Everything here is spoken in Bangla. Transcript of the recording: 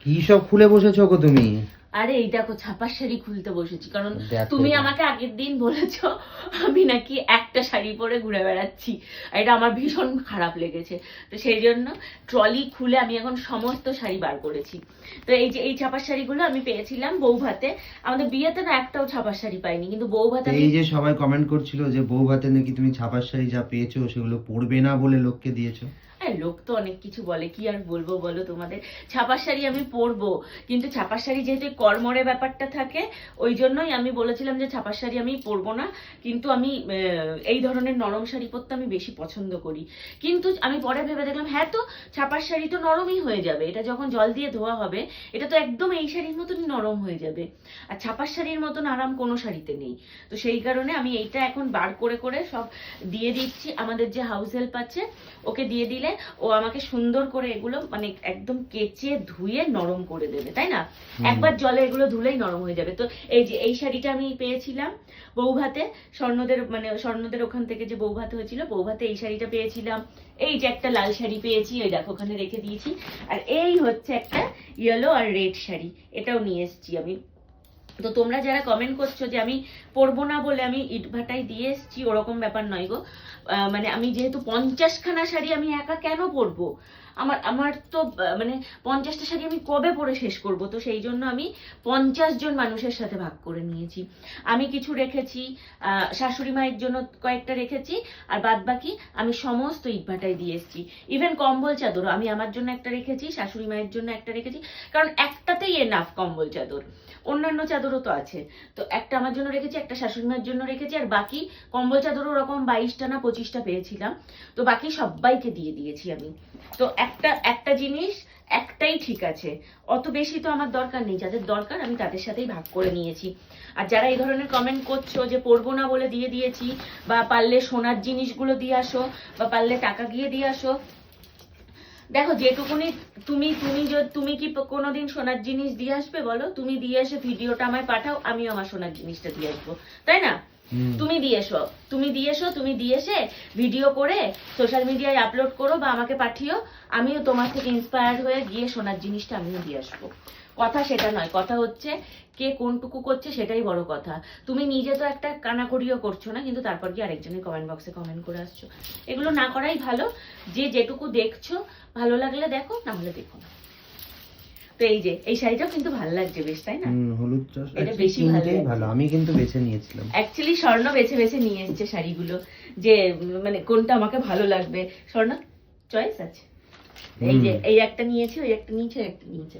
কি সব খুলে বসেছো গো তুমি? আরে এই দেখো ছাপার শাড়ি খুলতে বসেছি, কারণ তুমি আমাকে আগের দিন বলেছো আমি নাকি একটা শাড়ি পরে ঘুরে বেড়াচ্ছি, এটা আমার ভীষণ খারাপ লেগেছে। তো সেই জন্য ট্রলি খুলে আমি এখন সমস্ত শাড়ি বার করেছি। তো এই যে এই ছাপার শাড়িগুলো আমি পেয়েছিলাম বৌভাতে। আমাদের বিয়েতে না একটাও ছাপার শাড়ি পাইনি, কিন্তু বৌভাতে এই যে সবাই কমেন্ট করছিল যে বৌভাতে নাকি তুমি ছাপার শাড়ি যা পেয়েছো সেগুলো পরবে না বলে লোককে দিয়েছো। লোক তো অনেক কিছু বলে, কি আর বলবো বলো তোমাদের। ছাপার শাড়ি আমি পরবো, কিন্তু ছাপার শাড়ি যেহেতু কড়মড়ে ব্যাপারটা থাকে, ওই জন্যই আমি বলেছিলাম যে ছাপার শাড়ি আমি পরবো না। কিন্তু আমি এই ধরনের নরম শাড়ি পরতে আমি বেশি পছন্দ করি। কিন্তু আমি পরে ভেবে দেখলাম হ্যাঁ, তো ছাপার শাড়ি তো নরমই হয়ে যাবে, এটা যখন জল দিয়ে ধোয়া হবে এটা তো একদম এই শাড়ির মতনই নরম হয়ে যাবে। আর ছাপার শাড়ির মতন আরাম কোনো শাড়িতে নেই। তো সেই কারণে আমি এইটা এখন বার করে করে সব দিয়ে দিচ্ছি। আমাদের যে হাউস হেল্প আছে ওকে দিয়ে দিলে ও আমাকে সুন্দর করে এগুলো মানে একদম কেচে ধুয়ে নরম করে দেবে, তাই না? একবার জলে এগুলো ধুলেই নরম হয়ে যাবে। তো এই যে এই শাড়িটা আমি পেয়েছিলাম বৌভাতে, স্বর্ণদের ওখান থেকে যে বৌভাত হয়েছিল, বৌভাতে এই শাড়িটা পেয়েছিলাম। এই যে একটা লাল শাড়ি পেয়েছি, ওই দেখো ওখানে রেখে দিয়েছি। আর এই হচ্ছে একটা ইয়েলো আর রেড শাড়ি, এটাও নিয়ে এসেছি আমি। তো তোমরা যারা কমেন্ট করছো যে আমি পরবো না বলে আমি ইটভাটায় দিয়ে এসেছি, ওরকম ব্যাপার নয় গো। মানে আমি যেহেতু 50খানা শাড়ি আমি একা কেন পরবো, আমার তো মানে 50টা শাড়ি আমি কবে পরে শেষ করব। তো সেই জন্য আমি 50 জন মানুষের সাথে ভাগ করে নিয়েছি। আমি কিছু রেখেছি, শাশুড়ি মায়ের জন্য কয়েকটা রেখেছি, আর বাদ বাকি আমি সমস্ত ইটভাটায় দিয়ে এসেছি। ইভেন কম্বল চাদরও আমি আমার জন্য একটা রেখেছি, শাশুড়ি মায়ের জন্য একটা রেখেছি, কারণ একটাতেই এনাফ কম্বল চাদর। অন্যান্য চাদরও তো আছে, তো একটা আমার জন্য রেখেছি, একটা শাশুড়ি মায়ের জন্য রেখেছি, আর বাকি কম্বল চাদরও ওরকম 22টা না 25টা পেয়েছিলাম, তো বাকি সবাইকে দিয়ে দিয়েছি আমি। তো একটা জিনিস একটাই ঠিক আছে, অত বেশি তো আমার দরকার নেই, যাদের দরকার আমি তাদের সাথেই ভাগ করে নিয়েছি। আর যারা এই ধরনের কমেন্ট করছো যে পরবো না বলে দিয়ে দিয়েছি, বা পারলে সোনার জিনিসগুলো দিয়ে আসো, বা পারলে টাকা গিয়ে দিয়ে আসো, দেখো যেটুকুনি তুমি কি কোনোদিন সোনার জিনিস দিয়ে আসবে বলো? তুমি দিয়ে এসে ভিডিওটা আমায় পাঠাও, আমি আমার সোনার জিনিসটা দিয়ে আসবো, তাই না? তুমি দিয়ে এসে ভিডিও করে সোশ্যাল মিডিয়ায় আপলোড করো বা আমাকে পাঠিও, আমিও তোমার থেকে ইন্সপায়ার্ড হয়ে গিয়ে সোনার জিনিসটা আমিও দিয়ে আসবো। কথা সেটা নয়, কথা হচ্ছে কে কোনটুকু করছে সেটাই বড় কথা। তুমি নিজে তো একটা কানাকড়িও করছো না, কিন্তু তারপর কি আরেকজনের কমেন্ট বক্সে কমেন্ট করে আসছো। এগুলো না করাই ভালো। যে যেটুকু দেখছো ভালো লাগলে দেখো, না হলে দেখো না। তো এই যে এই শাড়িটাও কিন্তু ভালো লাগছে বেশ, তাই না? হলুদ চাষ এটা বেশি ভালো, আমি কিন্তু বেছে নিয়েছিলাম। অ্যাকচুয়ালি স্বর্ণ বেছে বেছে নিয়ে এসেছে শাড়িগুলো, যে মানে কোনটা আমাকে ভালো লাগবে। স্বর্ণ চয়েস আছে, এই যে এই একটা নিয়েছে, ওই একটা নিয়েছে, একটা নিয়েছে।